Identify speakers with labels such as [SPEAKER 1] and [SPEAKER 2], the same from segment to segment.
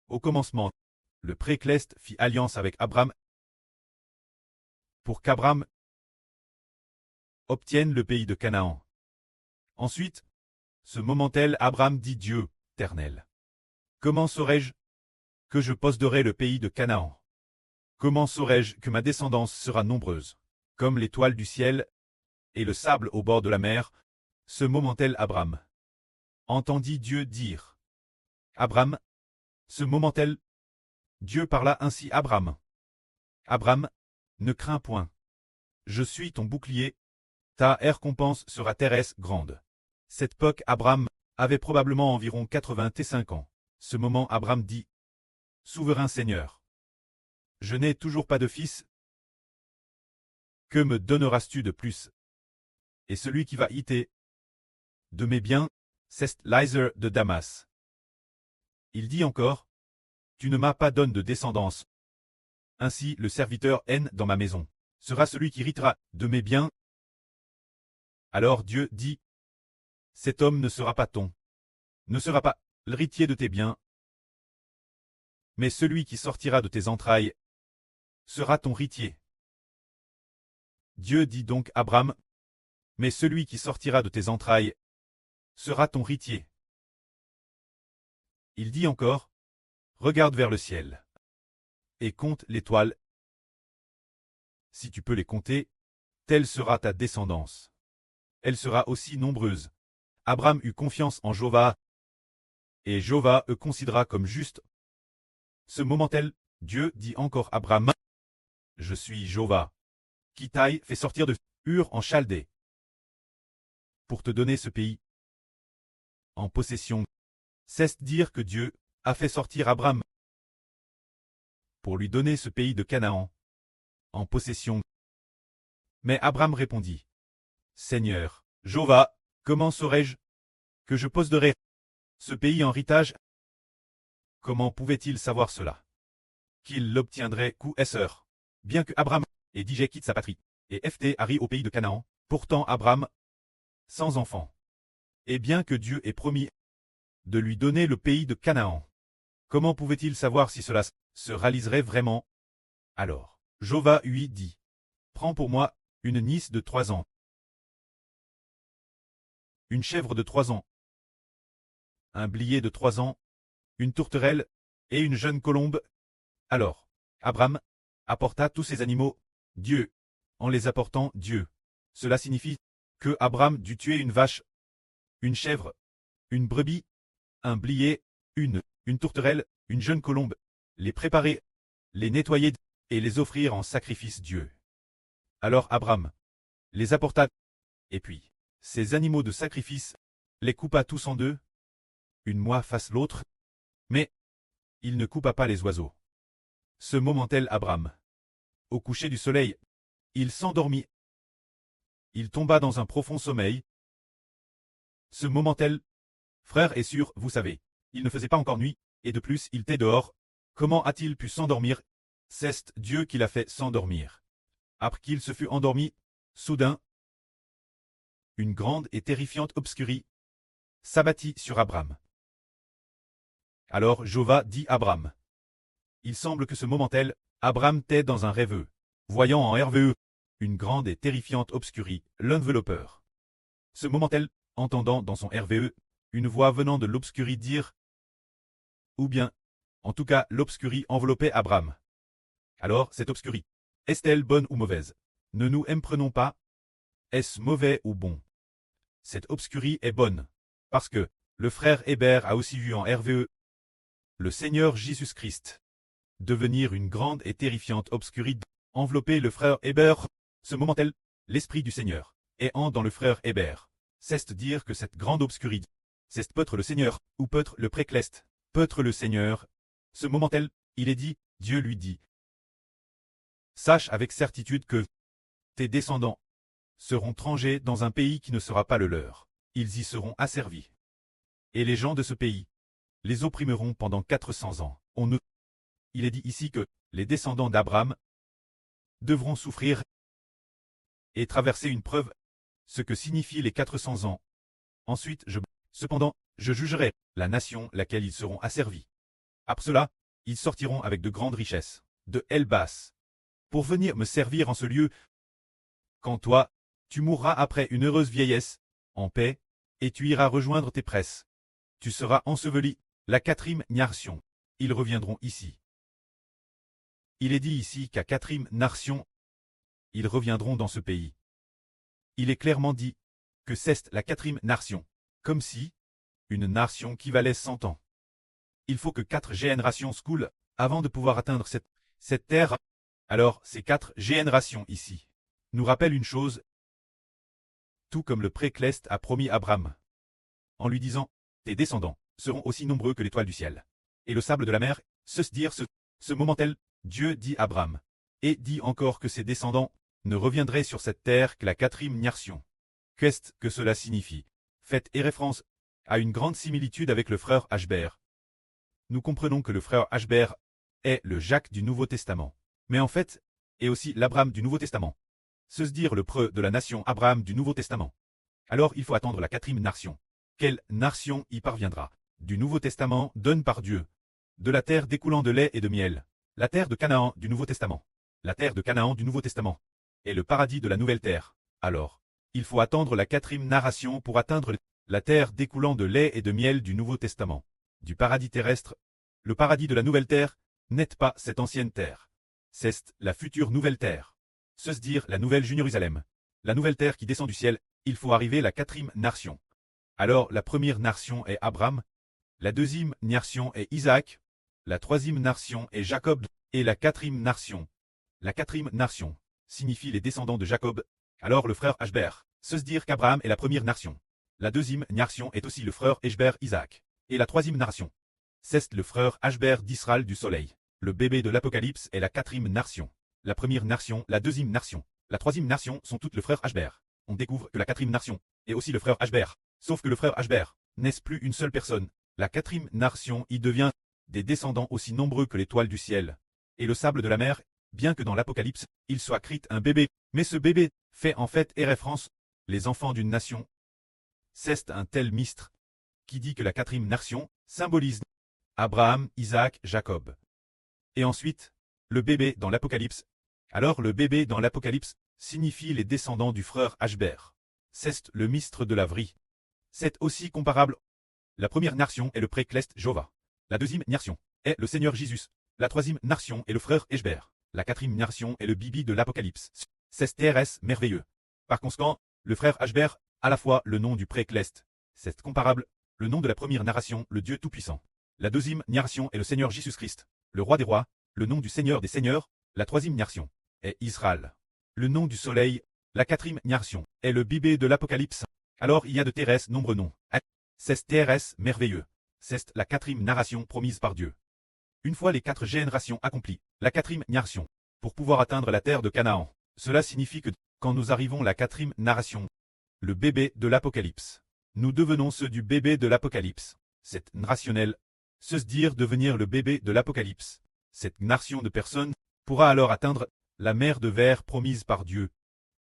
[SPEAKER 1] Au commencement, le Précleste fit alliance avec Abram pour qu'Abram obtienne le pays de Canaan. Ensuite, ce moment tel Abram dit Dieu, Éternel. Comment saurais-je que je posséderai le pays de Canaan? Comment saurais-je que ma descendance sera nombreuse, comme l'étoile du ciel et le sable au bord de la mer? Ce moment tel Abram entendit Dieu dire. Abram, ce moment tel, Dieu parla ainsi à Abram. Abram, ne crains point. Je suis ton bouclier, ta récompense sera terrestre grande. Cette époque Abram avait probablement environ 85 ans. Ce moment Abram dit, Souverain Seigneur, je n'ai toujours pas de fils. Que me donneras-tu de plus? Et celui qui va hiter de mes biens, c'est Eliezer de Damas. Il dit encore, Tu ne m'as pas donné de descendance. Ainsi le serviteur N dans ma maison sera celui qui héritera de mes biens. Alors Dieu dit, Cet homme ne sera pas ne sera pas l'héritier de tes biens, mais celui qui sortira de tes entrailles sera ton héritier. Dieu dit donc à Abram, mais celui qui sortira de tes entrailles sera ton héritier. Il dit encore, regarde vers le ciel et compte l'étoile. Si tu peux les compter, telle sera ta descendance. Elle sera aussi nombreuse. Abram eut confiance en Jéhovah, et Jéhovah le considéra comme juste. Ce moment tel, Dieu dit encore à Abram, Je suis Jéhovah, qui t'a fait sortir de Ur en Chaldée, pour te donner ce pays en possession. C'est dire que Dieu a fait sortir Abram pour lui donner ce pays de Canaan en possession. Mais Abram répondit, Seigneur, Jéhovah, comment saurais-je que je posséderai ce pays en héritage? Comment pouvait-il savoir cela? Qu'il l'obtiendrait coup et sœur. Bien que Abram et Dijé quitte sa patrie, et Ft arrive au pays de Canaan, pourtant Abram, sans enfant. Et bien que Dieu ait promis de lui donner le pays de Canaan, comment pouvait-il savoir si cela se réaliserait vraiment? Alors, Jéhovah lui dit, Prends pour moi une nice de 3 ans, une chèvre de 3 ans, un blier de 3 ans, une tourterelle et une jeune colombe. Alors, Abram apporta tous ces animaux, Dieu, en les apportant Dieu. Cela signifie que Abram dut tuer une vache, une chèvre, une brebis, un blier, une tourterelle, une jeune colombe, les préparer, les nettoyer et les offrir en sacrifice Dieu. Alors Abram les apporta, et puis, ces animaux de sacrifice, les coupa tous en deux, une mois face l'autre, mais il ne coupa pas les oiseaux. Ce moment tel Abram. Au coucher du soleil, il s'endormit. Il tomba dans un profond sommeil. Ce moment tel, frère est sûr, vous savez, il ne faisait pas encore nuit, et de plus il était dehors. Comment a-t-il pu s'endormir? C'est Dieu qui l'a fait s'endormir. Après qu'il se fut endormi, soudain, une grande et terrifiante obscurie s'abattit sur Abram. Alors Jéhovah dit à Abram. Il semble que ce moment tel, Abram était dans un rêveux. Voyant en RVE une grande et terrifiante obscurie, l'enveloppeur. Ce moment tel, entendant dans son RVE une voix venant de l'obscurie dire, ou bien, en tout cas l'obscurie enveloppait Abram. Alors cette obscurie, est-elle bonne ou mauvaise? Ne nous prenons pas. Est-ce mauvais ou bon? Cette obscurie est bonne, parce que le frère Hébert a aussi vu en RVE le Seigneur Jésus-Christ devenir une grande et terrifiante obscurie, envelopper le frère Hébert. Ce moment tel, l'Esprit du Seigneur est dans le frère Hébert. C'est dire que cette grande obscurie, c'est peut-être le Seigneur, ou peut-être le Précleste, peut-être le Seigneur. Ce moment tel, il est dit, Dieu lui dit. Sache avec certitude que tes descendants seront étrangers dans un pays qui ne sera pas le leur. Ils y seront asservis. Et les gens de ce pays les opprimeront pendant 400 ans. Il est dit ici que les descendants d'Abraham devront souffrir et traverser une preuve, ce que signifient les 400 ans. Ensuite, cependant, je jugerai la nation laquelle ils seront asservis. Après cela, ils sortiront avec de grandes richesses, de Elbas, pour venir me servir en ce lieu. Quand toi, tu mourras après une heureuse vieillesse, en paix, et tu iras rejoindre tes presses. Tu seras enseveli, la quatrième Narsion. Ils reviendront ici. Il est dit ici qu'à quatrième Narsion, ils reviendront dans ce pays. Il est clairement dit que c'est la quatrième Narsion, comme si une nation qui valait 100 ans. Il faut que 4 générations se coulent avant de pouvoir atteindre cette terre. Alors, ces 4 générations ici nous rappellent une chose, tout comme le précleste a promis Abraham, en lui disant « Tes descendants seront aussi nombreux que l'étoile du ciel. » Et le sable de la mer, ce moment-tel, Dieu dit à Abraham, et dit encore que ses descendants ne reviendraient sur cette terre que la quatrième Narsion. Qu'est-ce que cela signifie? Faites référence à une grande similitude avec le frère Ashbert. Nous comprenons que le frère Ashbert est le Jacques du Nouveau Testament, mais en fait, est aussi l'Abraham du Nouveau Testament. Se dire le preux de la nation Abraham du Nouveau Testament. Alors il faut attendre la quatrième Narsion. Quelle nation y parviendra? Du Nouveau Testament donne par Dieu, de la terre découlant de lait et de miel, la terre de Canaan du Nouveau Testament. La terre de Canaan du Nouveau Testament est le paradis de la nouvelle terre. Alors, il faut attendre la quatrième narration pour atteindre la terre découlant de lait et de miel du Nouveau Testament. Du paradis terrestre, le paradis de la nouvelle terre n'est pas cette ancienne terre. C'est la future nouvelle terre. Se dire la nouvelle Jérusalem. La nouvelle terre qui descend du ciel, il faut arriver la quatrième nation. Alors la première nation est Abraham, la deuxième nation est Isaac, la troisième nation est Jacob, et la quatrième nation. La quatrième nation signifie les descendants de Jacob. Alors le frère Ashbert, se dire qu'Abraham est la première nation. La deuxième nation est aussi le frère Ashbert Isaac. Et la troisième nation, c'est le frère Ashbert d'Israël du soleil. Le bébé de l'Apocalypse est la quatrième nation. La première nation, la deuxième nation, la troisième nation sont toutes le frère Ashbert. On découvre que la quatrième nation est aussi le frère Ashbert. Sauf que le frère Ashbert n'est plus une seule personne. La quatrième nation y devient des descendants aussi nombreux que l'étoile du ciel. Et le sable de la mer, bien que dans l'Apocalypse, il soit écrit un bébé, mais ce bébé fait en fait référence les enfants d'une nation. C'est un tel mystre qui dit que la quatrième nation symbolise Abraham, Isaac, Jacob. Et ensuite, le bébé dans l'Apocalypse. Alors le bébé dans l'Apocalypse signifie les descendants du frère Ashbert. C'est le mystre de la vraie. C'est aussi comparable. La première nation est le précleste Jova. La deuxième nation est le Seigneur Jésus. La troisième nation est le frère Ashbert. La quatrième nation est le bibi de l'Apocalypse. C'est TRS merveilleux. Par conséquent, le frère Ashbert, à la fois le nom du précleste. C'est comparable, le nom de la première narration, le Dieu Tout-Puissant. La deuxième narration est le Seigneur Jésus-Christ, le Roi des Rois, le nom du Seigneur des Seigneurs. La troisième narration est Israël. Le nom du soleil. La quatrième narration est le bibé de l'Apocalypse. Alors il y a de TRS nombreux noms. C'est TRS merveilleux. C'est la quatrième narration promise par Dieu. Une fois les 4 générations accomplies, la quatrième narration, pour pouvoir atteindre la terre de Canaan, cela signifie que, quand nous arrivons la quatrième narration, le bébé de l'Apocalypse, nous devenons ceux du bébé de l'Apocalypse. C'est rationnel. Se dire devenir le bébé de l'Apocalypse. Cette nation de personnes pourra alors atteindre la mer de verre promise par Dieu.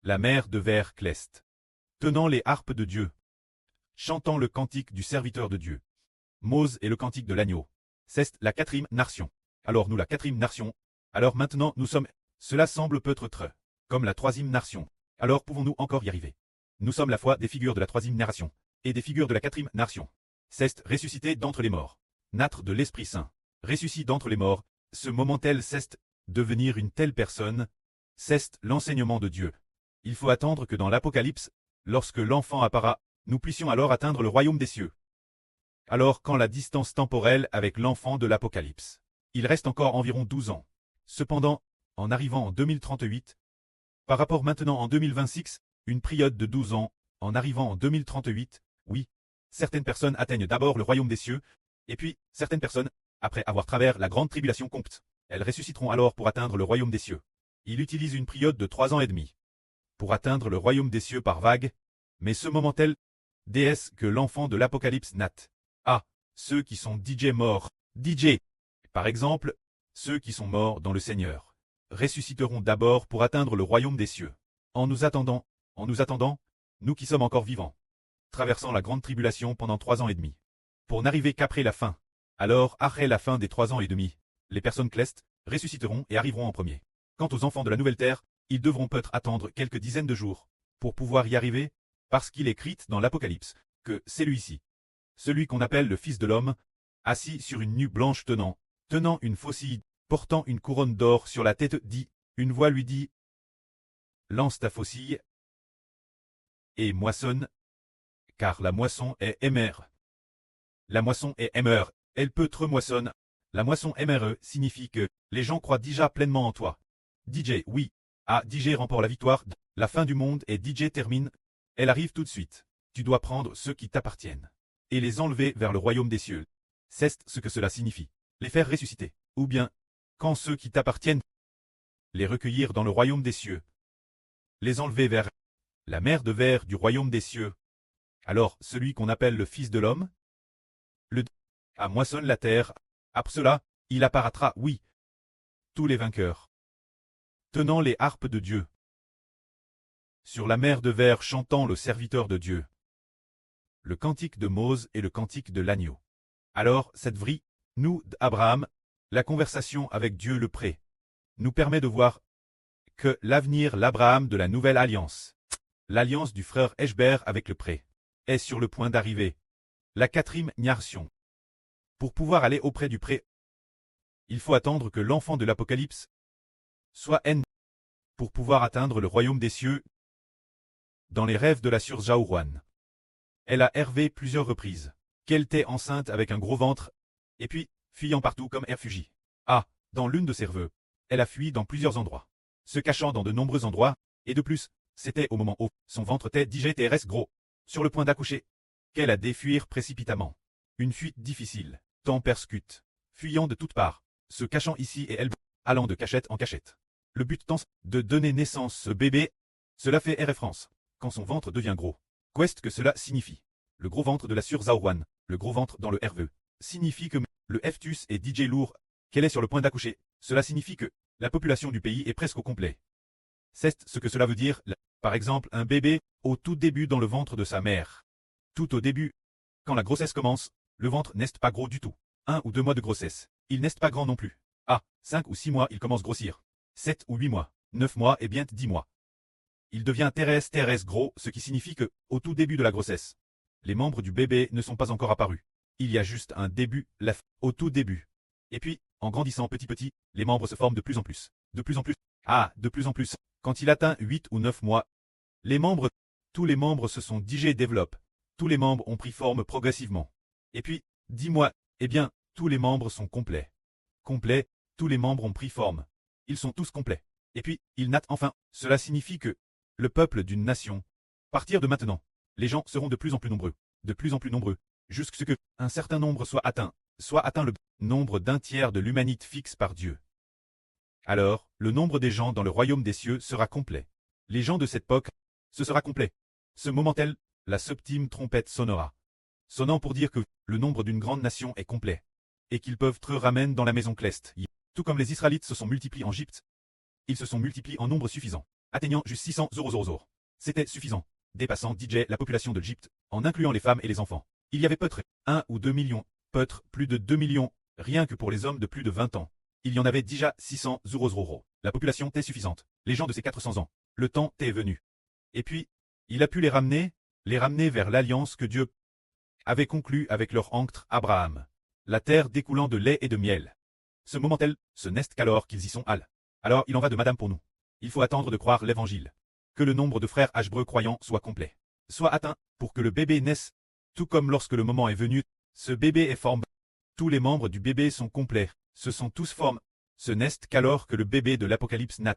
[SPEAKER 1] La mer de verre cleste. Tenant les harpes de Dieu. Chantant le cantique du serviteur de Dieu. Mose et le cantique de l'agneau. C'est la quatrième nation. Alors nous la quatrième nation. Alors maintenant nous sommes. Cela semble peut-être comme la troisième nation. Alors pouvons-nous encore y arriver? Nous sommes la fois des figures de la troisième narration. Et des figures de la quatrième nation. C'est ressuscité d'entre les morts. Naître de l'Esprit Saint. Ressuscité d'entre les morts. Ce moment tel c'est devenir une telle personne. C'est l'enseignement de Dieu. Il faut attendre que dans l'Apocalypse, lorsque l'enfant apparaît, nous puissions alors atteindre le royaume des cieux. Alors quand la distance temporelle avec l'enfant de l'Apocalypse, il reste encore environ 12 ans. Cependant, en arrivant en 2038, par rapport maintenant en 2026, une période de 12 ans, en arrivant en 2038, oui, certaines personnes atteignent d'abord le royaume des cieux, et puis, certaines personnes, après avoir travers la grande tribulation compte, elles ressusciteront alors pour atteindre le royaume des cieux. Il utilise une période de 3 ans et demi pour atteindre le royaume des cieux par vague, mais ce moment tel, déesse que l'enfant de l'Apocalypse natte. Ah, ceux qui sont DJ morts, DJ, par exemple, ceux qui sont morts dans le Seigneur, ressusciteront d'abord pour atteindre le royaume des cieux. En nous attendant, nous qui sommes encore vivants, traversant la grande tribulation pendant 3 ans et demi, pour n'arriver qu'après la fin. Alors, après la fin des 3 ans et demi, les personnes clestes, ressusciteront et arriveront en premier. Quant aux enfants de la nouvelle terre, ils devront peut-être attendre quelques dizaines de jours pour pouvoir y arriver, parce qu'il est écrit dans l'Apocalypse que c'est lui-ci, celui qu'on appelle le Fils de l'homme, assis sur une nue blanche tenant une faucille, portant une couronne d'or sur la tête, dit, une voix lui dit, lance ta faucille et moissonne, car la moisson est émère. La moisson est émère, elle peut te moissonne. La moisson émère signifie que les gens croient déjà pleinement en toi. DJ, oui. Ah, DJ remporte la victoire. La fin du monde et DJ termine. Elle arrive tout de suite. Tu dois prendre ceux qui t'appartiennent et les enlever vers le royaume des cieux. C'est ce que cela signifie. Les faire ressusciter. Ou bien, quand ceux qui t'appartiennent, les recueillir dans le royaume des cieux. Les enlever vers la mer de verre du royaume des cieux. Alors, celui qu'on appelle le Fils de l'homme, moissonne la terre. Après cela, il apparaîtra, oui, tous les vainqueurs, tenant les harpes de Dieu, sur la mer de verre chantant le serviteur de Dieu, le cantique de Mose et le cantique de l'agneau. Alors, cette vraie, nous, d'Abraham, la conversation avec Dieu le pré, nous permet de voir que l'avenir, l'Abraham de la nouvelle alliance, l'alliance du frère Eshber avec le pré, est sur le point d'arriver. La quatrième nation. Pour pouvoir aller auprès du pré, il faut attendre que l'enfant de l'Apocalypse soit N pour pouvoir atteindre le royaume des cieux. Dans les rêves de la sœur Jaourouane, elle a rêvé plusieurs reprises qu'elle était enceinte avec un gros ventre, et puis, fuyant partout comme elle fugie. Ah, dans l'une de ses rêves, elle a fui dans plusieurs endroits, se cachant dans de nombreux endroits, et de plus, c'était au moment où son ventre était digéré gros, sur le point d'accoucher, qu'elle a dû fuir précipitamment. Une fuite difficile, tant persécute, fuyant de toutes parts, se cachant ici et elle, allant de cachette en cachette. Le but tant de donner naissance ce bébé, cela fait référence, quand son ventre devient gros. Qu'est-ce que cela signifie? Le gros ventre de la sœur Zaourouane, le gros ventre dans le RVE, signifie que le Ftus est DJ lourd, qu'elle est sur le point d'accoucher. Cela signifie que la population du pays est presque au complet. C'est ce que cela veut dire, par exemple un bébé, au tout début dans le ventre de sa mère. Tout au début, quand la grossesse commence, le ventre n'est pas gros du tout. 1 ou 2 mois de grossesse, il n'est pas grand non plus. Ah, 5 ou 6 mois il commence à grossir. 7 ou 8 mois, 9 mois et bien 10 mois. Il devient terrestre gros, ce qui signifie que, au tout début de la grossesse, les membres du bébé ne sont pas encore apparus. Il y a juste un début, au tout début. Et puis, en grandissant petit, les membres se forment de plus en plus. De plus en plus. Ah, de plus en plus. Quand il atteint 8 ou 9 mois, tous les membres se sont développent. Tous les membres ont pris forme progressivement. Et puis, 10 mois, eh bien, tous les membres sont complets. Complets, tous les membres ont pris forme. Ils sont tous complets. Et puis, ils naissent enfin. Cela signifie que le peuple d'une nation, à partir de maintenant, les gens seront de plus en plus nombreux, jusqu'à ce que un certain nombre soit atteint le nombre d'un tiers de l'humanité fixe par Dieu. Alors, le nombre des gens dans le royaume des cieux sera complet. Les gens de cette époque, ce sera complet. Ce moment-tel, la septième trompette sonnera, sonnant pour dire que le nombre d'une grande nation est complet, et qu'ils peuvent te ramener dans la maison cleste. Tout comme les Israélites se sont multipliés en Égypte, ils se sont multipliés en nombre suffisant, atteignant juste 600 000. C'était suffisant, dépassant DJ la population de l'Égypte, en incluant les femmes et les enfants. Il y avait peut-être 1 ou 2 millions, peut-être plus de 2 millions, rien que pour les hommes de plus de 20 ans. Il y en avait déjà 600 000. La population était suffisante. Les gens de ces 400 ans, le temps est venu. Et puis, il a pu les ramener vers l'alliance que Dieu avait conclue avec leur oncle Abraham, la terre découlant de lait et de miel. Ce moment-tel, ce n'est qu'alors qu'ils y sont allés. Alors il en va de madame pour nous. Il faut attendre de croire l'évangile. Que le nombre de frères hébreux croyants soit complet, soit atteint, pour que le bébé naisse. Tout comme lorsque le moment est venu, ce bébé est formé. Tous les membres du bébé sont complets, ce sont tous formes. Ce n'est qu'alors que le bébé de l'Apocalypse naît.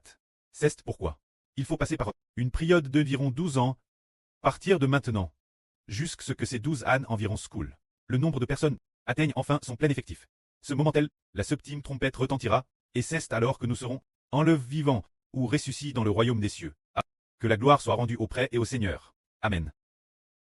[SPEAKER 1] C'est pourquoi il faut passer par une période d'environ 12 ans, partir de maintenant, jusqu'à ce que ces 12 ans environ school. Le nombre de personnes atteignent enfin son plein effectif. Ce moment-tel, la septième trompette retentira, et c'est alors que nous serons enlevés vivants ou ressuscités dans le royaume des cieux. Ah, que la gloire soit rendue au prêtre et au Seigneur. Amen.